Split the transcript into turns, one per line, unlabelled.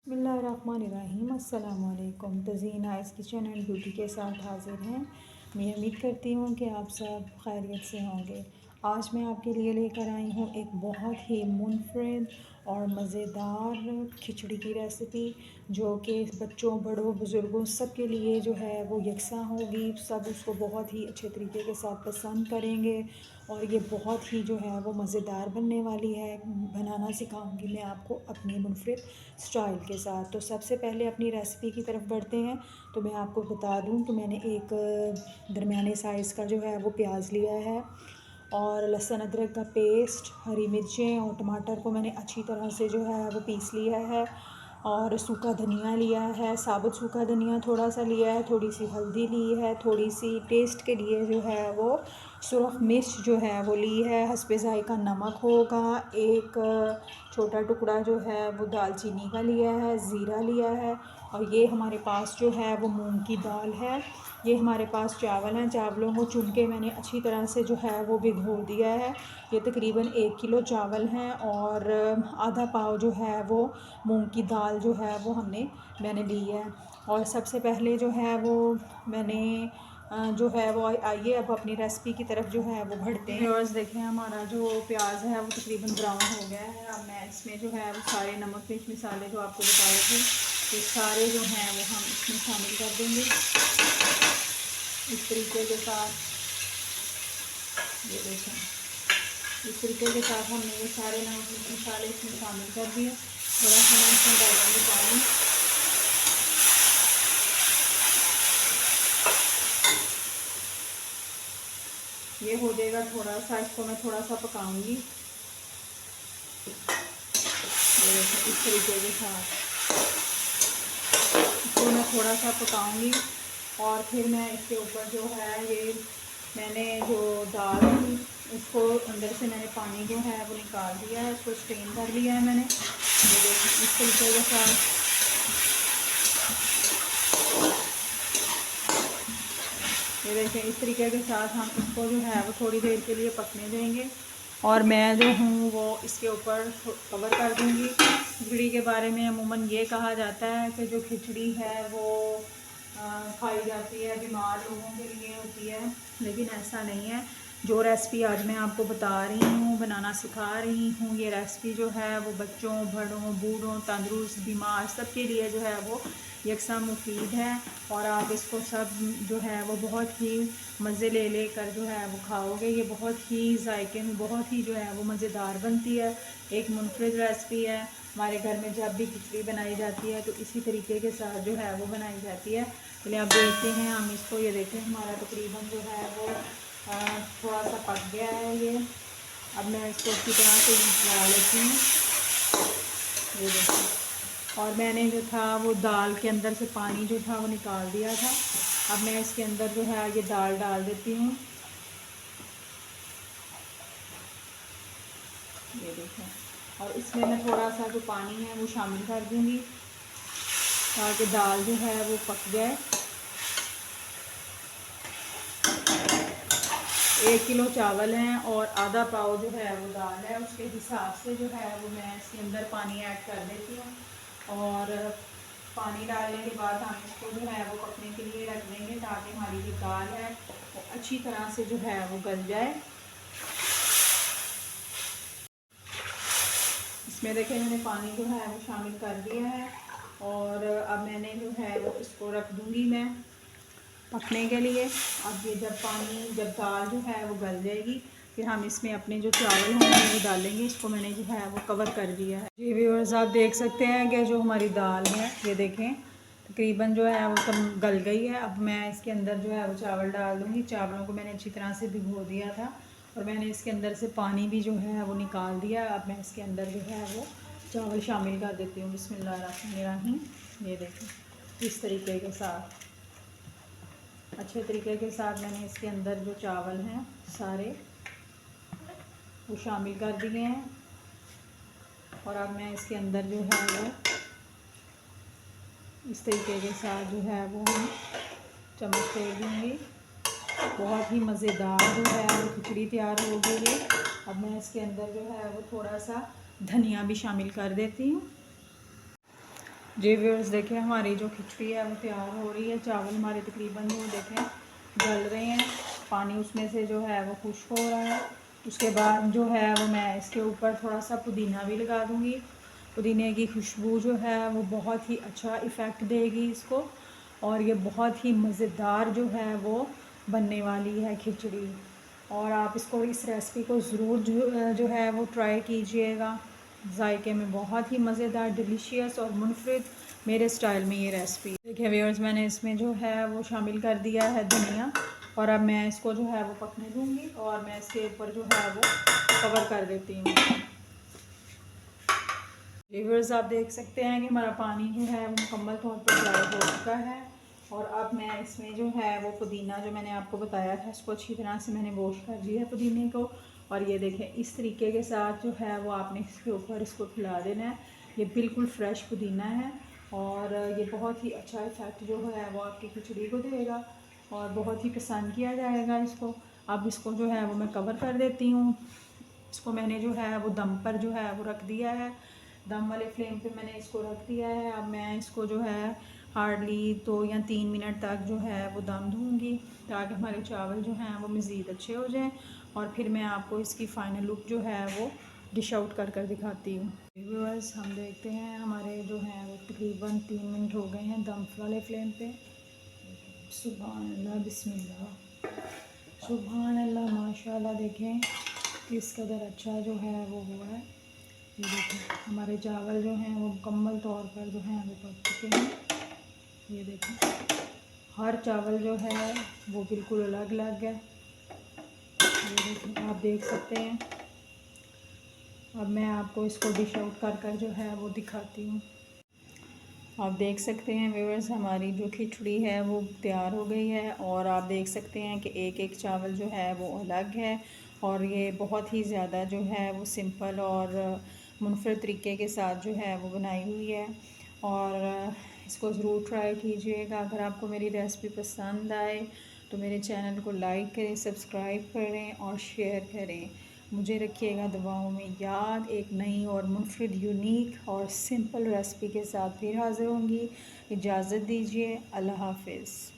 बिस्मिल्लाहिर्रहमानिर्रहीम। अस्सलाम वालेकुम। Tazeen ice kitchen and beauty के साथ हाज़िर हैं। मैं उम्मीद करती हूँ कि आप सब खैरियत से होंगे। आज मैं आपके लिए लेकर आई हूँ एक बहुत ही मुनफरिद और मज़ेदार खिचड़ी की रेसिपी, जो कि बच्चों, बड़ों, बुज़ुर्गों सब के लिए जो है वो यकसां होगी। सब उसको बहुत ही अच्छे तरीके के साथ पसंद करेंगे और ये बहुत ही जो है वो मज़ेदार बनने वाली है। बनाना सिखाऊंगी मैं आपको अपनी मुनफरिद स्टाइल के साथ। तो सबसे पहले अपनी रेसिपी की तरफ बढ़ते हैं। तो मैं आपको बता दूं कि मैंने एक दरमियाने साइज़ का जो है वो प्याज लिया है और लहसुन अदरक का पेस्ट, हरी मिर्चें और टमाटर को मैंने अच्छी तरह से जो है वो पीस लिया है और सूखा धनिया लिया है, साबुत सूखा धनिया थोड़ा सा लिया है, थोड़ी सी हल्दी ली है, थोड़ी सी टेस्ट के लिए जो है वो सुरख मिर्च जो है वो ली है, हस्बे ज़ायक़ा नमक होगा, एक छोटा टुकड़ा जो है वो दालचीनी का लिया है, ज़ीरा लिया है और ये हमारे पास जो है वो मूंग की दाल है। ये हमारे पास चावल हैं। चावलों को चुन के मैंने अच्छी तरह से जो है वो भिगो दिया है। ये तकरीबन 1 किलो चावल हैं और आधा पाव जो है वो मूंग की दाल जो है वो मैंने ली है। और सबसे पहले जो है वो मैंने जो है वो आइए अब अपनी रेसिपी की तरफ जो है वो बढ़ते हैं। व्यूअर्स देखें, हमारा जो प्याज है वो तकरीबन ब्राउन हो गया है। अब मैं इसमें जो है वो सारे नमक मिर्च मसाले जो आपको बताए थे ये सारे जो हैं वो हम इसमें शामिल कर देंगे इस तरीके के साथ। ये देखें, इस तरीके के साथ हमने ये सारे नमक मिर्च मसाले इसमें शामिल कर दिए। थोड़ा सा मैं इसमें डालेंगे पानी। ये हो जाएगा थोड़ा सा, इसको मैं थोड़ा सा पकाऊंगी इस तरीके के साथ। इसको मैं थोड़ा सा पकाऊंगी और फिर मैं इसके ऊपर जो है ये मैंने जो दाल थी उसको अंदर से मैंने पानी जो है वो निकाल दिया है, इसको स्ट्रेन कर लिया है मैंने। ये देखिए इस तरीके के साथ। ये देखें, इस तरीके के साथ हम इसको जो है वो थोड़ी देर के लिए पकने देंगे और मैं जो हूँ वो इसके ऊपर कवर कर दूँगी। खिचड़ी के बारे में अमूमन ये कहा जाता है कि जो खिचड़ी है वो खाई जाती है बीमार लोगों के लिए होती है, लेकिन ऐसा नहीं है। जो रेसिपी आज मैं आपको बता रही हूँ, बनाना सिखा रही हूँ, ये रेसिपी जो है वो बच्चों, बड़ों, बूढ़ों, तंदुरुस्त, बीमार सब के लिए जो है वो यकसा मुफीद है और आप इसको सब जो है वो बहुत ही मज़े ले ले कर जो है वो खाओगे। ये बहुत ही जायके में बहुत ही जो है वो मज़ेदार बनती है। एक मुनफरिद रेसिपी है। हमारे घर में जब भी खिचड़ी बनाई जाती है तो इसी तरीके के साथ जो है वो बनाई जाती है। पहले आप देखते हैं हम इसको। ये देखें, हमारा तकरीबन जो है वो थोड़ा सा पक गया है ये। अब मैं इसको अच्छी तरह से मिला लेती हूँ। ये देखें, और मैंने जो था वो दाल के अंदर से पानी जो था वो निकाल दिया था। अब मैं इसके अंदर जो है ये दाल डाल देती हूँ। ये देखें, और इसमें मैं थोड़ा सा जो पानी है वो शामिल कर दूँगी ताकि दाल जो है वो पक जाए। 1 किलो चावल हैं और आधा पाव जो है वो दाल है, उसके हिसाब से जो है वो मैं इसके अंदर पानी ऐड कर देती हूँ। और पानी डालने के बाद हम इसको जो है वो पकने के लिए रख देंगे ताकि हमारी जो दाल है वो अच्छी तरह से जो है वो गल जाए। इसमें देखें, मैंने पानी जो है वो शामिल कर दिया है और अब मैंने जो है वो इसको रख दूँगी मैं पकने के लिए। अब ये जब दाल जो है वो गल जाएगी फिर हम इसमें अपने जो चावल होंगे वो डालेंगे। इसको मैंने जो है वो कवर कर दिया है। जी व्यूअर्स, आप देख सकते हैं कि जो हमारी दाल है ये देखें तकरीबन जो है वो कम गल गई है। अब मैं इसके अंदर जो है वो चावल डाल दूँगी। चावलों को मैंने अच्छी तरह से भिगो दिया था और मैंने इसके अंदर से पानी भी जो है वो निकाल दिया। अब मैं इसके अंदर जो है वो चावल शामिल कर देती हूँ। बिस्मिल्लाहिर्रहमानिर्रहीम। ये देखें, इस तरीके के साथ अच्छे तरीके के साथ मैंने इसके अंदर जो चावल हैं सारे वो शामिल कर दिए हैं और अब मैं इसके अंदर जो है वो इस तरीके के साथ जो है वो हम चम्मच फेर दूँगी। बहुत ही मज़ेदार जो है वो खिचड़ी तैयार हो गई है। अब मैं इसके अंदर जो है वो थोड़ा सा धनिया भी शामिल कर देती हूँ। जी व्यूअर्स, देखें हमारी जो खिचड़ी है वो तैयार हो रही है। चावल हमारे तकरीबन जो देखें गल रहे हैं, पानी उसमें से जो है वो खुश्क हो रहा है। उसके बाद जो है वो मैं इसके ऊपर थोड़ा सा पुदीना भी लगा दूँगी। पुदीने की खुशबू जो है वो बहुत ही अच्छा इफ़ेक्ट देगी इसको, और ये बहुत ही मज़ेदार जो है वो बनने वाली है खिचड़ी। और आप इसको, इस रेसिपी को ज़रूर जो है वो ट्राई कीजिएगा। जायके में बहुत ही मज़ेदार, डिलीशियस और मुनफरिद मेरे स्टाइल में ये रेसिपी। देखिए व्यूअर्स, मैंने इसमें जो है वो शामिल कर दिया है धनिया, और अब मैं इसको जो है वो पकने दूँगी और मैं इसके ऊपर जो है वो कवर कर देती हूँ। व्यूअर्स, आप देख सकते हैं कि हमारा पानी जो है वो मुकम्मल तौर पर ड्राई हो चुका है, और अब मैं इसमें जो है वो पुदीना जो मैंने आपको बताया था इसको अच्छी तरह से मैंने वॉश कर लिया है पुदीने को। और ये देखें इस तरीके के साथ जो है वो आपने इसके ऊपर इसको खिला देना है। ये बिल्कुल फ्रेश पुदीना है, और ये बहुत ही अच्छा इफ़ेक्ट जो है वो आपकी खिचड़ी को देगा, और बहुत ही पसंद किया जाएगा इसको। अब इसको जो है वो मैं कवर कर देती हूँ। इसको मैंने जो है वो दम पर जो है वो रख दिया है, दम वाले फ्लेम पे मैंने इसको रख दिया है। अब मैं इसको जो है हार्डली 2 या 3 मिनट तक जो है वो दम दूँगी, ताकि हमारे चावल जो हैं वो मज़ीद अच्छे हो जाएं, और फिर मैं आपको इसकी फ़ाइनल लुक जो है वो डिश आउट कर दिखाती हूँ। व्यूअर्स, हम देखते हैं हमारे जो हैं वो तकरीबन 3 मिनट हो गए हैं दम वाले फ्लेम पे। सुभान अल्लाह, बिस्मिल्लाह, सुभान अल्लाह, माशाल्लाह। देखें किस कदर अच्छा जो है वो हुआ है। ये देखें हमारे चावल जो हैं वो मुकम्मल तौर पर जो हैं वो पक चुके हैं। ये देखें हर चावल जो है वो बिल्कुल अलग अलग है। ये देखें, आप देख सकते हैं। अब मैं आपको इसको डिश आउट कर जो है वो दिखाती हूँ। आप देख सकते हैं व्यूअर्स, हमारी जो खिचड़ी है वो तैयार हो गई है, और आप देख सकते हैं कि एक एक चावल जो है वो अलग है, और ये बहुत ही ज़्यादा जो है वो सिंपल और मुनफरद तरीके के साथ जो है वो बनाई हुई है। और इसको ज़रूर ट्राई कीजिएगा। अगर आपको मेरी रेसिपी पसंद आए तो मेरे चैनल को लाइक करें, सब्सक्राइब करें और शेयर करें। मुझे रखिएगा दुआओं में याद। एक नई और मुनफरिद, यूनिक और सिंपल रेसिपी के साथ फिर हाज़िर होंगी। इजाज़त दीजिए। अल्लाह हाफ़िज़।